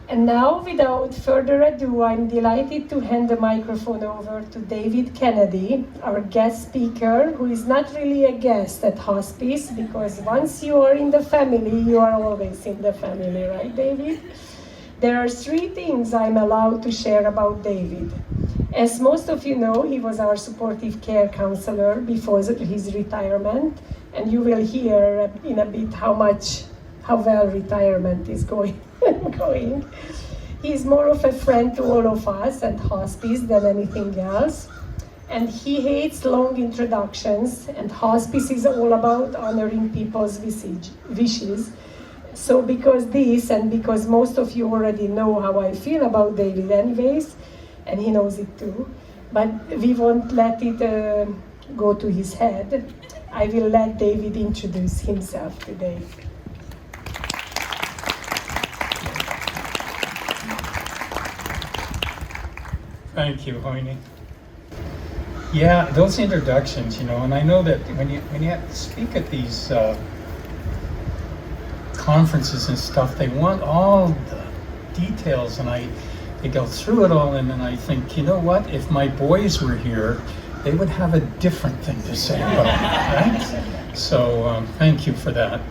And now, without further ado, I'm delighted to hand the microphone over to David Kennedy, our guest speaker, who is not really a guest at Hospice, because once you are in the family, you are always in the family, right, David? There are 3 things I'm allowed to share about David. As most of you know, he was our supportive care counselor before his retirement, and you will hear in a bit how well retirement is going. He's more of a friend to all of us at Hospice than anything else, and he hates long introductions, and Hospice is all about honoring people's wishes. So because this, and because most of you already know how I feel about David anyways, and he knows it too, but we won't let it go to his head. I will let David introduce himself today. Thank you, Hoyne. Yeah, those introductions, and I know that when you speak at these conferences and stuff, they want all the details, and they go through it all, and then I think, you know what? If my boys were here, they would have a different thing to say about it, right? So thank you for that.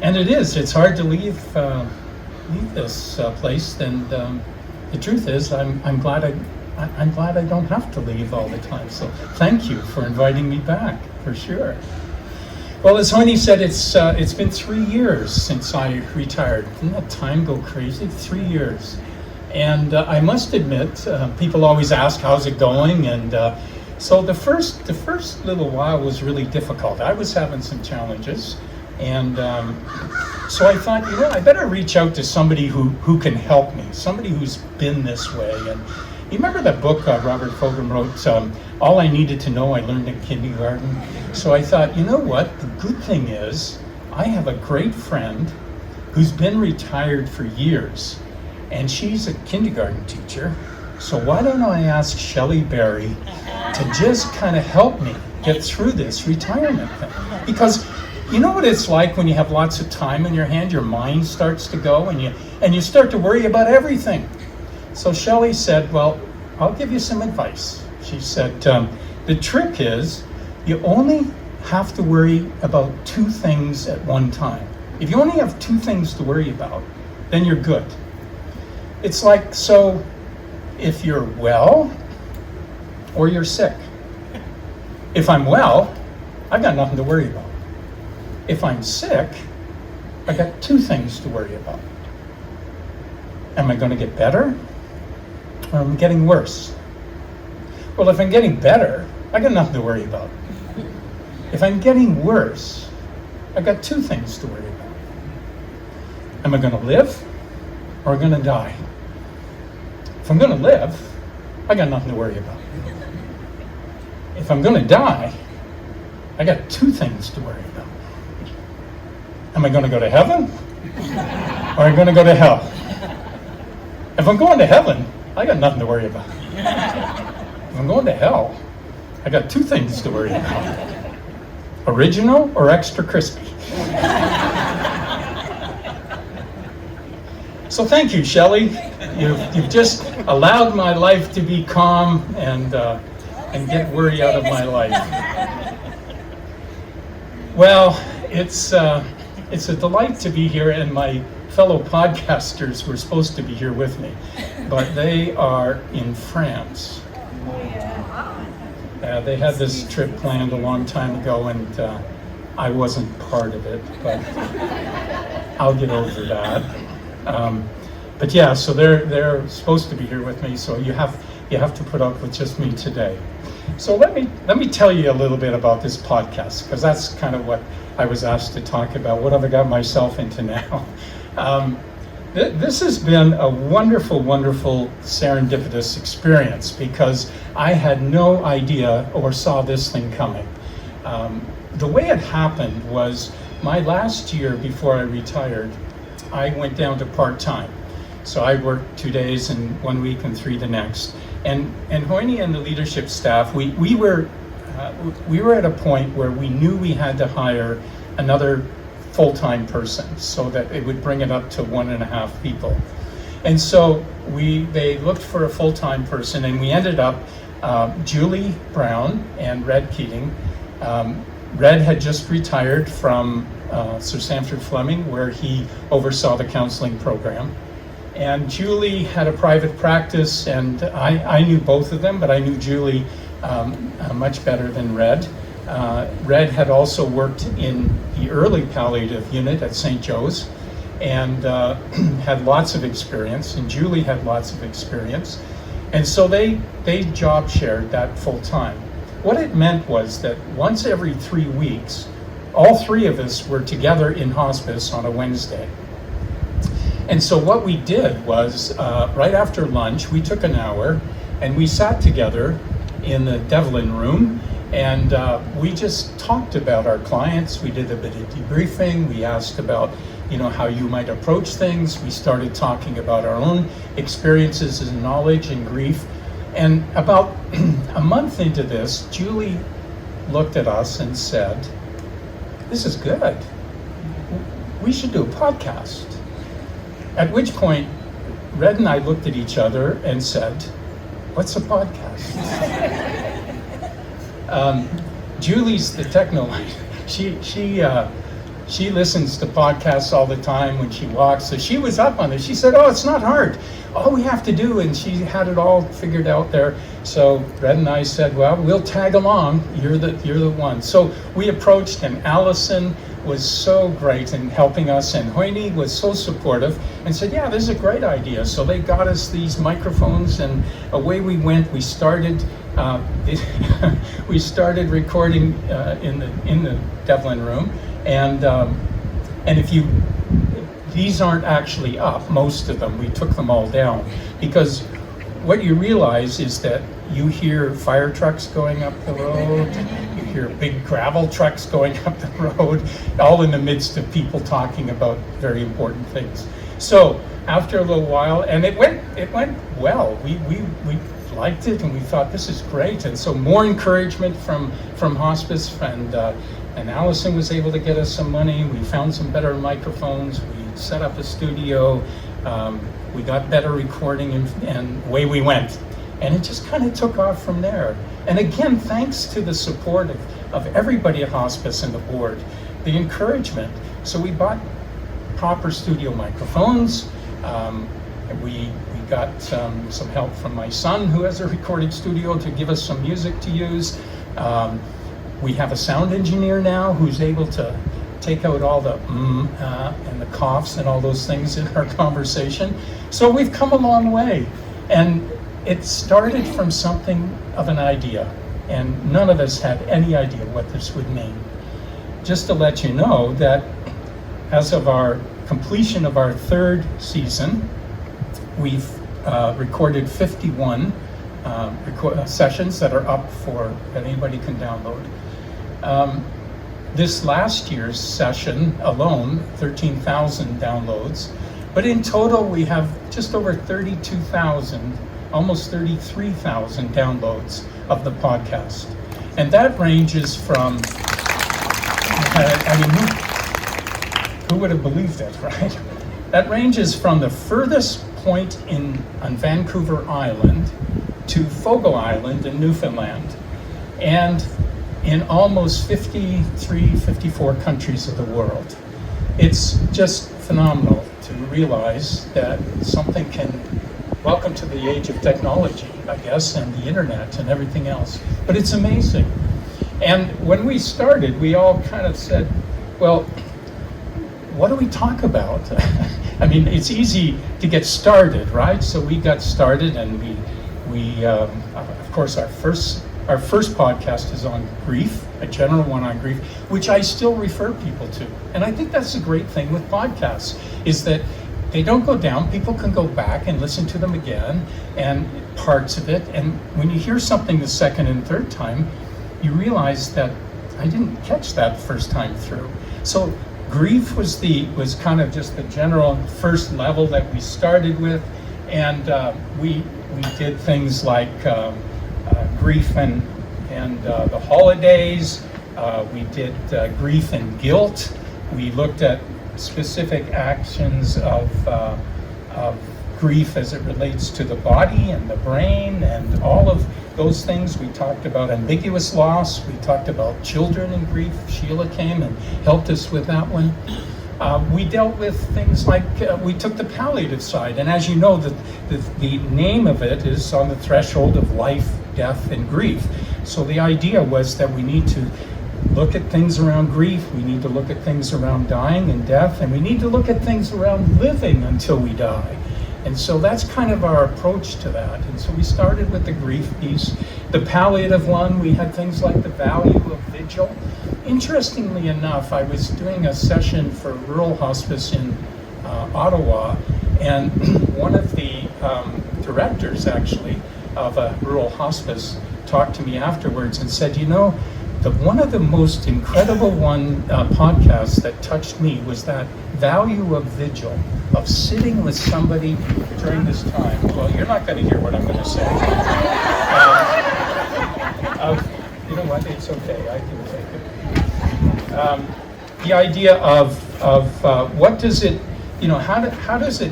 And it's hard to leave this place, and the truth is, I'm glad I don't have to leave all the time. So thank you for inviting me back, for sure. Well, as Hoyne said, it's been 3 years since I retired. Didn't that time go crazy? 3 years. And I must admit, people always ask, how's it going? And so the first little while was really difficult. I was having some challenges. And so I thought, I better reach out to somebody who can help me, somebody who's been this way. And you remember that book Robert Fogan wrote, All I Needed to Know I Learned in Kindergarten? So I thought, you know what? The good thing is I have a great friend who's been retired for years, and she's a kindergarten teacher. So why don't I ask Shelley Berry to just kind of help me get through this retirement thing? Because you know what it's like when you have lots of time in your hand, your mind starts to go, and you start to worry about everything. So Shelley said, well, I'll give you some advice. She said, the trick is you only have to worry about 2 things at one time. If you only have 2 things to worry about, then you're good. It's like, so if you're well or you're sick. If I'm well, I've got nothing to worry about. If I'm sick, I got 2 things to worry about. Am I going to get better? Or am I getting worse? Well, if I'm getting better, I got nothing to worry about. If I'm getting worse, I got 2 things to worry about. Am I going to live or am I going to die? If I'm going to live, I got nothing to worry about. If I'm going to die, I got 2 things to worry about. Am I going to go to heaven or am I going to go to hell? If I'm going to heaven, I got nothing to worry about. If I'm going to hell, I got 2 things to worry about. Original or extra crispy? So thank you, Shelley. You've just allowed my life to be calm and get worry out of my life. Well, it's a delight to be here, and my fellow podcasters were supposed to be here with me, but they are in France. They had this trip planned a long time ago, and I wasn't part of it, but I'll get over that. But yeah, so they're supposed to be here with me, so you have to put up with just me today. So let me tell you a little bit about this podcast, because that's kind of what I was asked to talk about. What have I got myself into now? This has been a wonderful, wonderful serendipitous experience, because I had no idea or saw this thing coming. The way it happened was my last year before I retired, I went down to part-time. So I worked 2 days and 1 week and 3 the next. And Hoyne and the leadership staff, we were we were at a point where we knew we had to hire another full-time person so that it would bring it up to 1.5 people. And so they looked for a full-time person, and we ended up Julie Brown and Red Keating. Red had just retired from Sir Sanford Fleming, where he oversaw the counseling program. And Julie had a private practice, and I knew both of them, but I knew Julie much better than Red. Red had also worked in the early palliative unit at St. Joe's and had lots of experience, and Julie had lots of experience. And so they job shared that full time. What it meant was that once every 3 weeks, all three of us were together in hospice on a Wednesday. And so what we did was, right after lunch, we took an hour and we sat together in the Devlin room, and we just talked about our clients. We did a bit of debriefing. We asked about, how you might approach things. We started talking about our own experiences and knowledge and grief. And about a month into this, Julie looked at us and said, "This is good. We should do a podcast." At which point, Red and I looked at each other and said, "What's a podcast?" Julie's the techno. She listens to podcasts all the time when she walks, so she was up on it. She said, "Oh, it's not hard. All we have to do," and she had it all figured out there. So Red and I said, "Well, we'll tag along. You're the one." So we approached, and Allison was so great in helping us, and Hoyne was so supportive and said, "Yeah, this is a great idea." So they got us these microphones, and away we went. We started we started recording in the Devlin room, and if these aren't actually up, most of them, we took them all down, because what you realize is that you hear fire trucks going up the road, you hear big gravel trucks going up the road, all in the midst of people talking about very important things. So after a little while, and it went well. We liked it, and we thought, this is great. And so more encouragement from hospice, and Allison was able to get us some money. We found some better microphones. We set up a studio. We got better recording, and away we went. And it just kind of took off from there. And again, thanks to the support of everybody at hospice and the board, the encouragement. So we bought proper studio microphones. We got some help from my son, who has a recording studio, to give us some music to use. We have a sound engineer now who's able to take out all the and the coughs and all those things in our conversation. So we've come a long way. And it started from something of an idea, and none of us had any idea what this would mean. Just to let you know that as of our completion of our 3rd season, we've recorded 51 sessions that are up that anybody can download. This last year's session alone, 13,000 downloads, but in total we have just over 32,000, almost 33,000 downloads of the podcast. And that ranges from, who would have believed it, right? That ranges from the furthest point on Vancouver Island to Fogo Island in Newfoundland, and in almost 54 countries of the world. It's just phenomenal to realize that something can, welcome to the age of technology, I guess, and the internet and everything else. But it's amazing. And when we started, we all kind of said, well, what do we talk about? I mean, it's easy to get started, right? So we got started, and we of course, our first podcast is on grief, a general one on grief, which I still refer people to. And I think that's the great thing with podcasts, is that they don't go down. People can go back and listen to them again, and parts of it. And when you hear something the second and third time, you realize that I didn't catch that first time through. So grief was kind of just the general first level that we started with, and we did things like grief and and the holidays. We did grief and guilt. We looked at specific actions of grief as it relates to the body and the brain and all of those things. We talked about ambiguous loss. We talked about children in grief. Sheila came and helped us with that one. We dealt with things like, we took the palliative side, and as you know, the name of it is on the threshold of life, death, and grief. So the idea was that we need to look at things around grief, we need to look at things around dying and death, and we need to look at things around living until we die. And so that's kind of our approach to that. And so we started with the grief piece. The palliative one, we had things like the value of vigil. Interestingly enough, I was doing a session for rural hospice in Ottawa, and one of the directors, actually, of a rural hospice talked to me afterwards and said, you know, one of the most incredible podcasts that touched me was that value of vigil, of sitting with somebody during this time. Well, you're not going to hear what I'm going to say. You know what? It's okay. I can take it. The idea of what does it, you know, how does it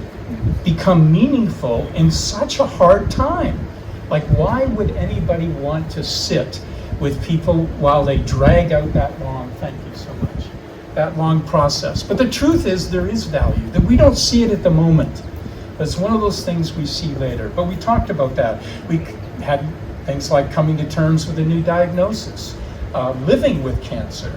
become meaningful in such a hard time? Like, why would anybody want to sit with people while they drag out that long, thank you so much, that long process? But the truth is there is value, that we don't see it at the moment. That's one of those things we see later. But we talked about that. We had things like coming to terms with a new diagnosis, living with cancer.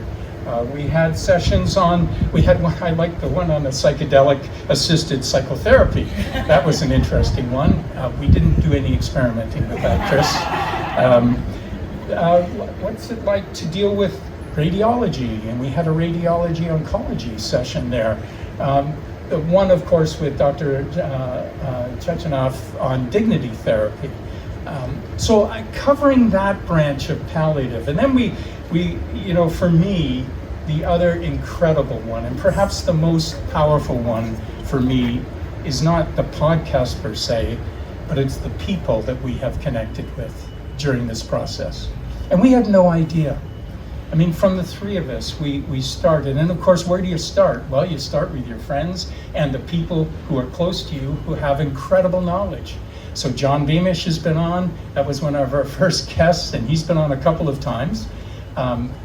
We had sessions on, we had one, I liked the one on the psychedelic assisted psychotherapy. That was an interesting one. We didn't do any experimenting with that, Chris. What's it like to deal with radiology? And we had a radiology oncology session there. The one, of course, with Dr. Chechenoff on dignity therapy. So covering that branch of palliative. And then we, you know, for me, the other incredible one, and perhaps the most powerful one for me, is not the podcast per se, but it's the people that we have connected with during this process. And we had no idea. I mean, from the three of us, we started. And of course, where do you start? Well, you start with your friends and the people who are close to you who have incredible knowledge. So John Beamish has been on. That was one of our first guests, and he's been on a couple of times.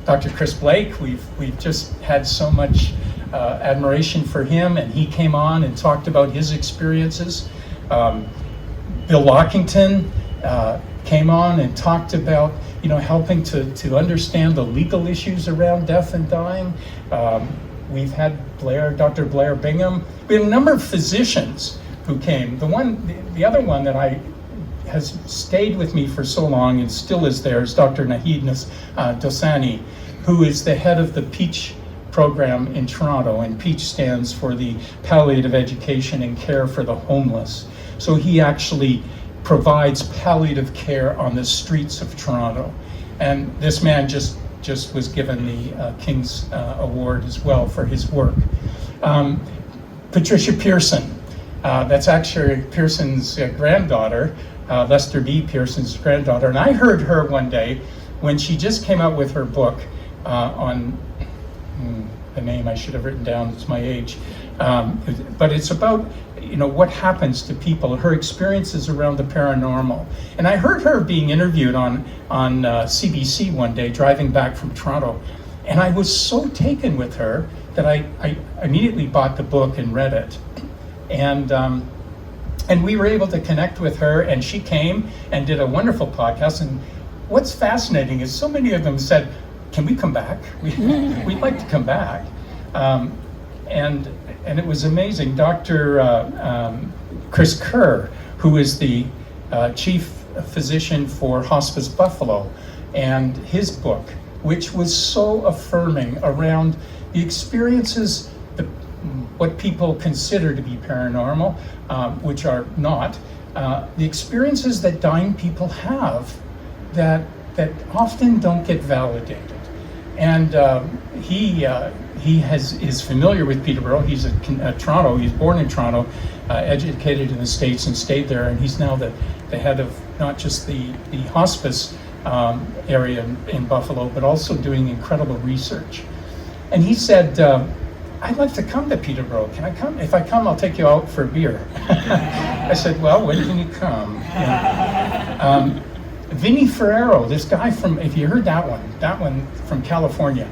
Dr. Chris Blake, we've just had so much admiration for him, and he came on and talked about his experiences. Bill Lockington came on and talked about, you know, helping to understand the legal issues around death and dying. We've had Dr. Blair Bingham. We had a number of physicians who came. The other one that has stayed with me for so long and still is there is Dr. Nahid Dosani, who is the head of the PEACH program in Toronto, and PEACH stands for the Palliative Education and Care for the Homeless. So he actually provides palliative care on the streets of Toronto. And this man just was given the King's Award as well for his work. Patricia Pearson, that's actually Pearson's granddaughter, Lester B. Pearson's granddaughter. And I heard her one day when she just came out with her book on, the name I should have written down, it's my age. But it's about, you know, what happens to people, her experiences around the paranormal. And I heard her being interviewed on CBC one day, driving back from Toronto. And I was so taken with her that I immediately bought the book and read it. And we were able to connect with her, and she came and did a wonderful podcast. And what's fascinating is so many of them said, can we come back? We'd like to come back. And it was amazing. Dr. Chris Kerr, who is the chief physician for Hospice Buffalo, and his book, which was so affirming around the experiences, what people consider to be paranormal, which are not, the experiences that dying people have that often don't get validated. And he is familiar with Peterborough. He's at Toronto. He's born in Toronto, educated in the States and stayed there. And he's now the head of not just the hospice area in Buffalo, but also doing incredible research. And he said, I'd like to come to Peterborough. Can I come? If I come, I'll take you out for a beer. I said, well, when can you come? And, Vinny Ferrero, this guy from, if you heard that one from California,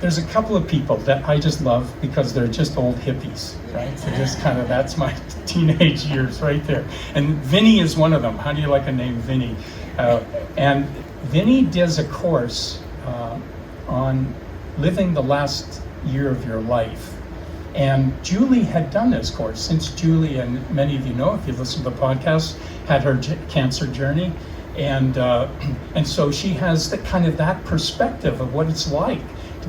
there's a couple of people that I just love because they're just old hippies, right? So just kind of, that's my teenage years right there. And Vinny is one of them. How do you like a name, Vinny? And Vinny does a course on living the last year of your life. And Julie had done this course, since Julie, and many of you know, if you listen to the podcast, had her cancer journey. And so she has the kind of that perspective of what it's like to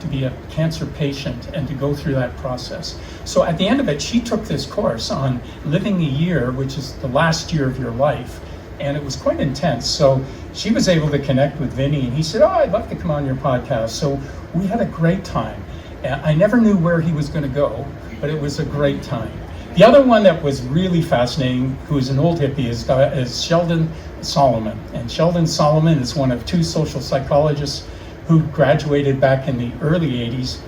be a cancer patient and to go through that process. So at the end of it, she took this course on living a year, which is the last year of your life, and it was quite intense. So she was able to connect with Vinny, and he said, oh, I'd love to come on your podcast. So we had a great time. I never knew where he was going to go, but it was a great time. The other one that was really fascinating, who is an old hippie, is Sheldon Solomon. And Sheldon Solomon is one of two social psychologists who graduated back in the early 80s,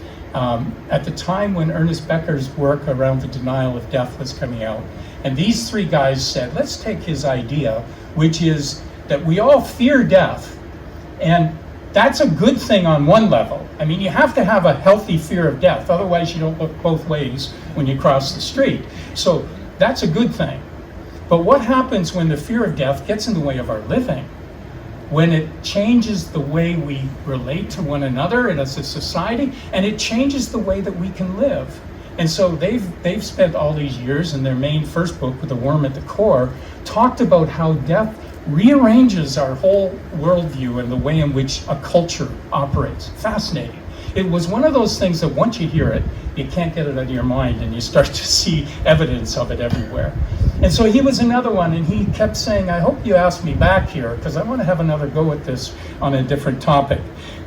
at the time when Ernest Becker's work around the denial of death was coming out. And these three guys said, let's take his idea, which is that we all fear death. And that's a good thing on one level. I mean, you have to have a healthy fear of death, otherwise you don't look both ways when you cross the street. So that's a good thing. But what happens when the fear of death gets in the way of our living? When it changes the way we relate to one another and as a society, and it changes the way that we can live. And so they've spent all these years, in their main first book, With the Worm at the Core, talked about how death rearranges our whole worldview and the way in which a culture operates. Fascinating. It was one of those things that once you hear it, you can't get it out of your mind, and you start to see evidence of it everywhere. And so he was another one, and he kept saying, I hope you ask me back here, because I want to have another go at this on a different topic.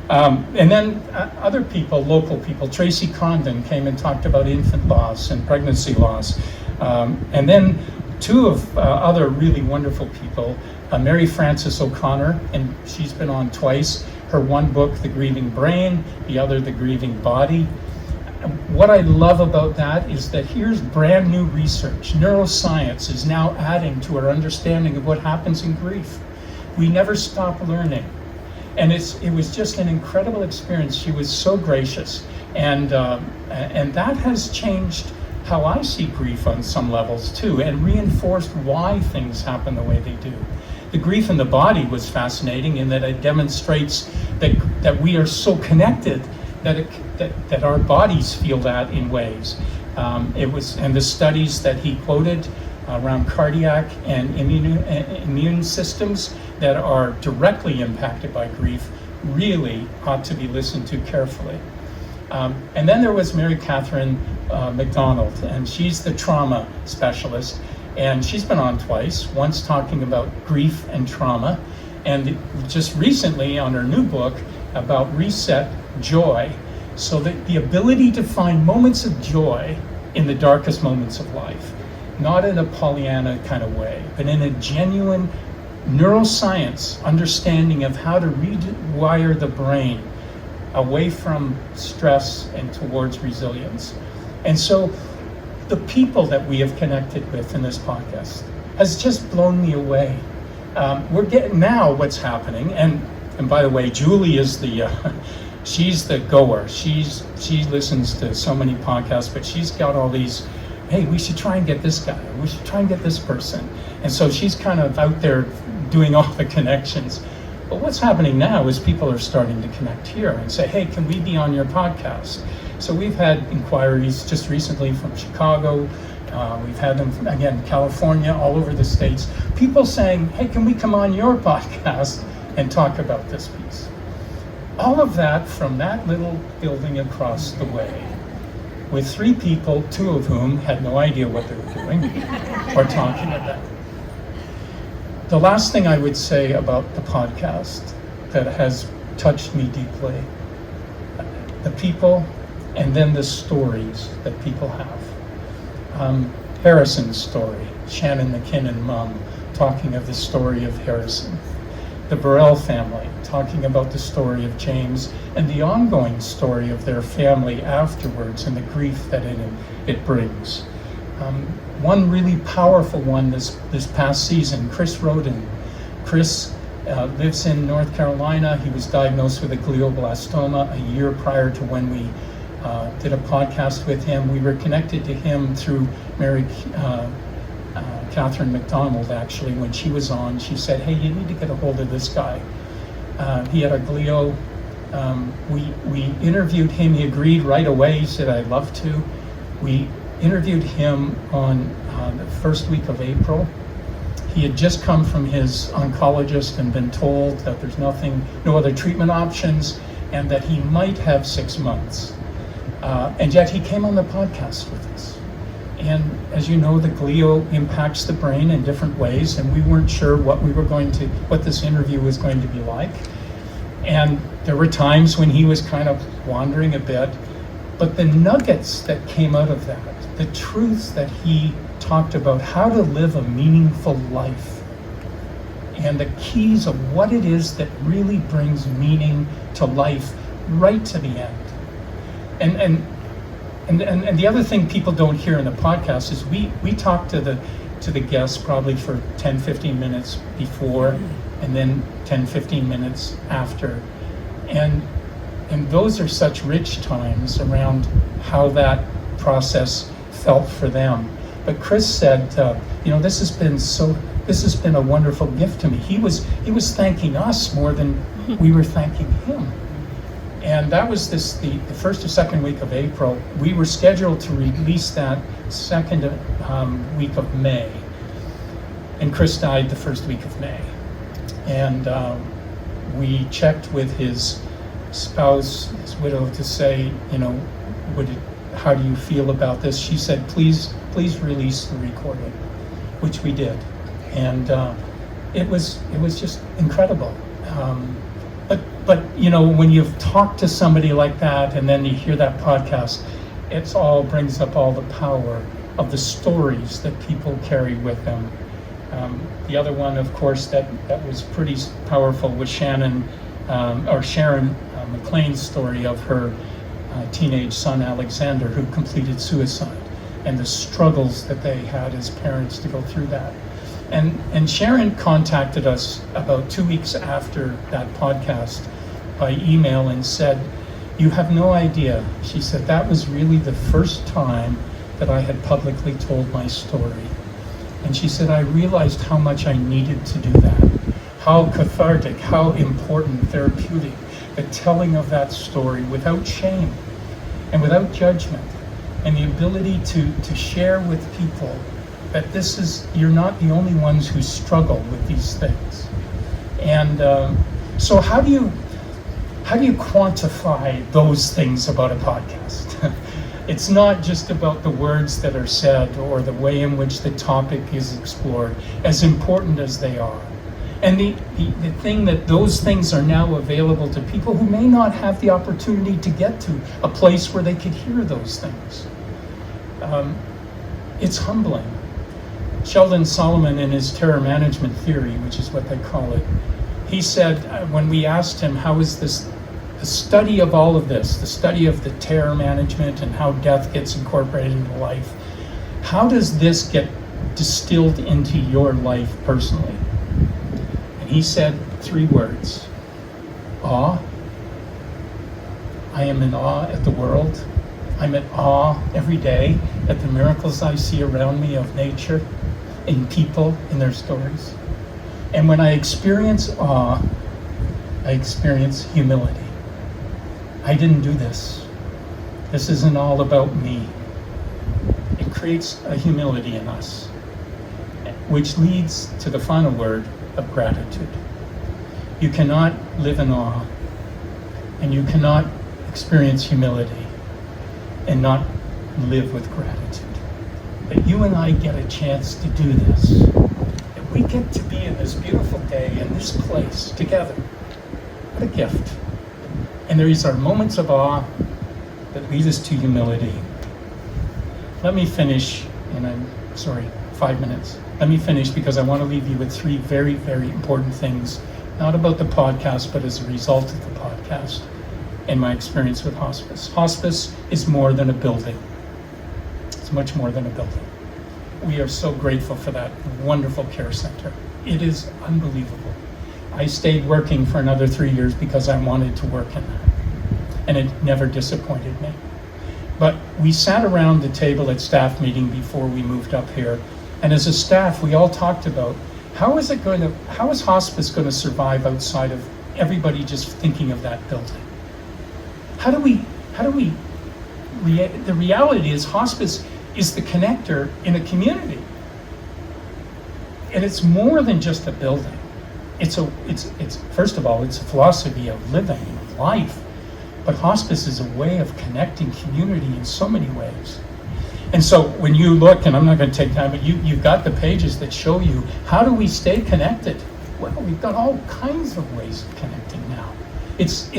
And then other people, local people, Tracy Condon came and talked about infant loss and pregnancy loss. And then two of other really wonderful people, Mary Frances O'Connor, and she's been on twice. Her one book, The Grieving Brain, the other, The Grieving Body. What I love about that is that here's brand new research. Neuroscience is now adding to our understanding of what happens in grief. We never stop learning. And it was just an incredible experience. She was so gracious. And that has changed how I see grief on some levels too, and reinforced why things happen the way they do. The grief in the body was fascinating in that it demonstrates that we are so connected that our bodies feel that in ways. And the studies that he quoted around cardiac and immune systems that are directly impacted by grief really ought to be listened to carefully. And then there was Mary Catherine McDonald, and she's the trauma specialist, and she's been on twice, once talking about grief and trauma, and just recently on her new book about reset joy, so that the ability to find moments of joy in the darkest moments of life, not in a Pollyanna kind of way, but in a genuine neuroscience understanding of how to rewire the brain away from stress and towards resilience. And so the people that we have connected with in this podcast has just blown me away. We're getting now what's happening, and by the way, Julie is she's the goer. She listens to so many podcasts, but she's got all these, hey, we should try and get this guy, we should try and get this person. And so she's kind of out there doing all the connections. But what's happening now is people are starting to connect here and say, hey, can we be on your podcast? So we've had inquiries just recently from Chicago. We've had them from, again, California, all over the States. People saying, hey, can we come on your podcast and talk about this piece? All of that from that little building across the way, with three people, two of whom had no idea what they were doing or talking about. The last thing I would say about the podcast that has touched me deeply, the people and then the stories that people have. Harrison's story, Shannon McKinnon, mom, talking of the story of Harrison. the Burrell family, talking about the story of James and the ongoing story of their family afterwards and the grief that it brings. One really powerful one this past season, Chris Roden. Chris lives in North Carolina. He was diagnosed with a glioblastoma a year prior to when we did a podcast with him. We were connected to him through Mary Catherine McDonald, actually. When she was on, she said, hey, you need to get a hold of this guy. He had a glio. We interviewed him. He agreed right away. He said, I'd love to. We interviewed him on the first week of April. He had just come from his oncologist and been told that there's no other treatment options, and that he might have 6 months. And yet he came on the podcast with us. And as you know, the glio impacts the brain in different ways, and we weren't sure what this interview was going to be like. And there were times when he was kind of wandering a bit, but the nuggets that came out of that, the truths that he talked about, how to live a meaningful life, and the keys of what it is that really brings meaning to life right to the end. And the other thing people don't hear in the podcast is we talk to the guests probably for 10-15 minutes before, and then 10-15 minutes after, and those are such rich times around how that process felt for them. But Chris said, this has been a wonderful gift to me. He was thanking us more than we were thanking him. And that was the first or second week of April. We were scheduled to release that second week of May. And Chris died the first week of May. And we checked with his spouse, his widow, to say, how do you feel about this? She said, please release the recording, which we did. And it was just incredible. But when you've talked to somebody like that and then you hear that podcast, it all brings up all the power of the stories that people carry with them. The other one, of course, that was pretty powerful was Sharon McLean's story of her teenage son Alexander, who completed suicide, and the struggles that they had as parents to go through that. And Sharon contacted us about 2 weeks after that podcast by email and said, you have no idea. She said, that was really the first time that I had publicly told my story. And she said, I realized how much I needed to do that, how cathartic, how important, therapeutic, the telling of that story without shame and without judgment, and the ability to share with people that you're not the only ones who struggle with these things. And so how do you quantify those things about a podcast? It's not just about the words that are said or the way in which the topic is explored, as important as they are. And the thing that those things are now available to people who may not have the opportunity to get to a place where they could hear those things. It's humbling. Sheldon Solomon, in his terror management theory, which is what they call it, he said, when we asked him, how is this, the study of all of this, the study of the terror management and how death gets incorporated into life, how does this get distilled into your life personally? And he said 3 words: awe. I am in awe at the world. I'm in awe every day at the miracles I see around me of nature, in people, in their stories. And when I experience awe, I experience humility. I didn't do this. This isn't all about me. It creates a humility in us, which leads to the final word of gratitude. You cannot live in awe, and you cannot experience humility and not live with gratitude. That you and I get a chance to do this. That we get to be in this beautiful day, in this place, together. What a gift. And these are moments of awe that lead us to humility. Let me finish, and I'm sorry, 5 minutes. Let me finish because I want to leave you with 3 very, very important things not about the podcast, but as a result of the podcast and my experience with hospice. Hospice is more than a building. It's much more than a building. We are so grateful for that wonderful care center. It is unbelievable. I stayed working for another 3 years because I wanted to work in that, and it never disappointed me. But we sat around the table at staff meeting before we moved up here, and as a staff, we all talked about how is hospice going to survive outside of everybody just thinking of that building? The reality is hospice is the connector in a community. And it's more than just a building. It's first of all, it's a philosophy of living, of life. But hospice is a way of connecting community in so many ways. And so when you look, and I'm not going to take time, but you've got the pages that show you how do we stay connected? Well, we've got all kinds of ways of connecting now. It's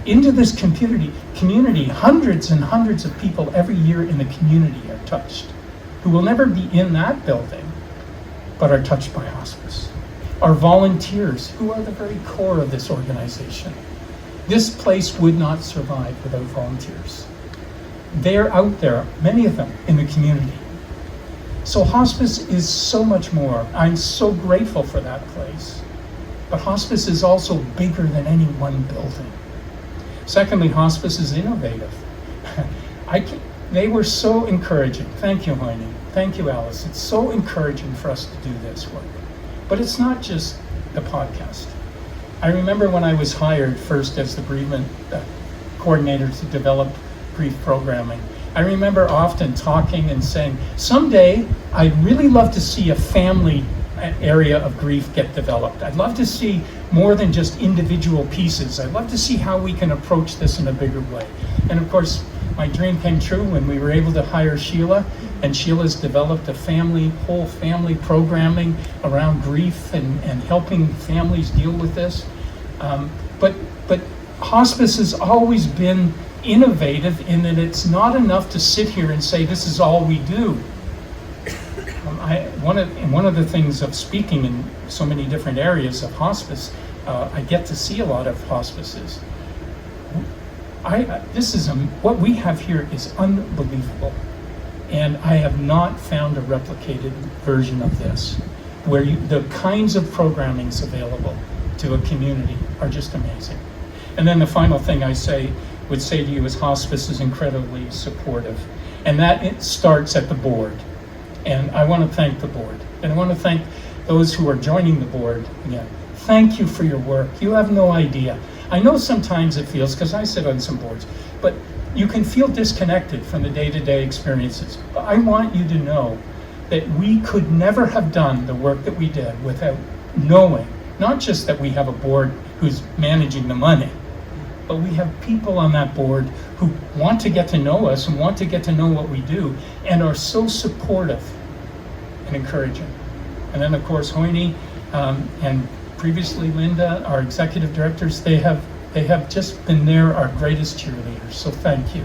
into this community, hundreds and hundreds of people every year in the community are touched, who will never be in that building, but are touched by hospice. Our volunteers, who are the very core of this organization. This place would not survive without volunteers. They're out there, many of them, in the community. So hospice is so much more. I'm so grateful for that place. But hospice is also bigger than any one building. Secondly, hospice is innovative. They were so encouraging. Thank you, Heine. Thank you, Alice. It's so encouraging for us to do this work. But it's not just the podcast. I remember when I was hired first as the bereavement coordinator to develop grief programming, I remember often talking and saying, someday I'd really love to see a family area of grief get developed. I'd love to see more than just individual pieces. I'd love to see how we can approach this in a bigger way. And of course, my dream came true when we were able to hire Sheila, and Sheila's developed a whole family programming around grief and helping families deal with this. But hospice has always been innovative in that it's not enough to sit here and say this is all we do. One of the things of speaking in so many different areas of hospice, I get to see a lot of hospices. What we have here is unbelievable, and I have not found a replicated version of this, where the kinds of programmings available to a community are just amazing. And then the final thing I would say to you is hospice is incredibly supportive, and that it starts at the board. And I want to thank the board, and I want to thank those who are joining the board again. Thank you for your work. You have no idea. I know sometimes it feels, because I sit on some boards, but you can feel disconnected from the day-to-day experiences. But I want you to know that we could never have done the work that we did without knowing, not just that we have a board who's managing the money, but we have people on that board who want to get to know us and want to get to know what we do and are so supportive and encouraging. And then of course Hoyne and previously Linda, our executive directors, they have just been there, our greatest cheerleaders, so thank you.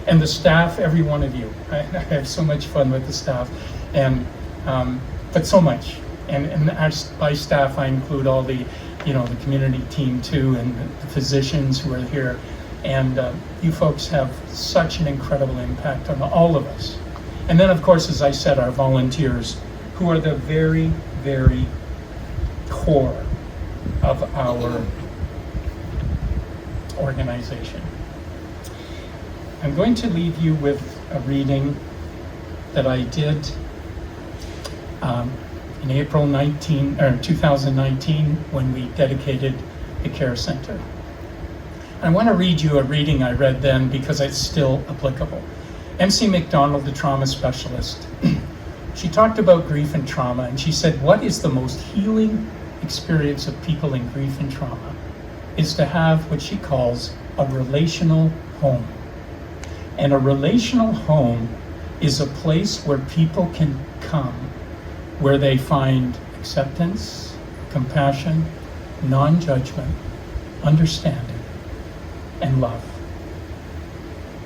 And the staff, every one of you. I have so much fun with the staff, and but so much. And by staff, I include all the community team too, and the physicians who are here. And you folks have such an incredible impact on all of us. And then, of course, as I said, our volunteers, who are the very, very core of our organization. I'm going to leave you with a reading that I did in April 2019 when we dedicated the care center. I want to read you a reading I read then because it's still applicable. MC McDonald, the trauma specialist, she talked about grief and trauma, and she said, what is the most healing experience of people in grief and trauma is to have what she calls a relational home. And a relational home is a place where people can come, where they find acceptance, compassion, non-judgment, understanding, and love.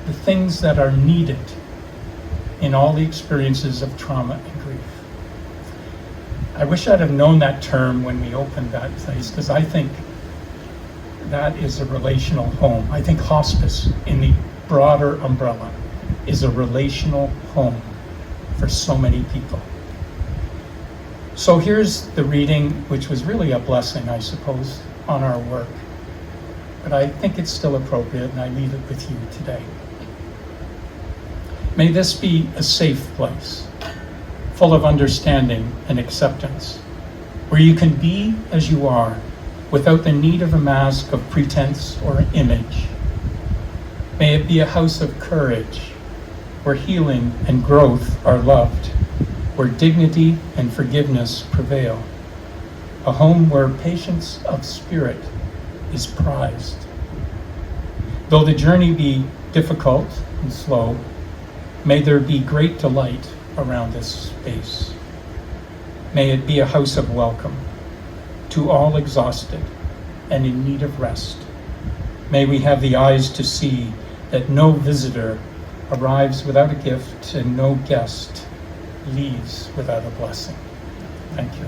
The things that are needed in all the experiences of trauma and grief. I wish I'd have known that term when we opened that place, because I think that is a relational home. I think hospice, in the broader umbrella, is a relational home for so many people. So here's the reading, which was really a blessing, I suppose, on our work. But I think it's still appropriate, and I leave it with you today. May this be a safe place, full of understanding and acceptance, where you can be as you are, without the need of a mask of pretense or image. May it be a house of courage, where healing and growth are loved, where dignity and forgiveness prevail, a home where patience of spirit is prized. Though the journey be difficult and slow, may there be great delight around this space. May it be a house of welcome to all exhausted and in need of rest. May we have the eyes to see that no visitor arrives without a gift and no guest leaves without a blessing. Thank you.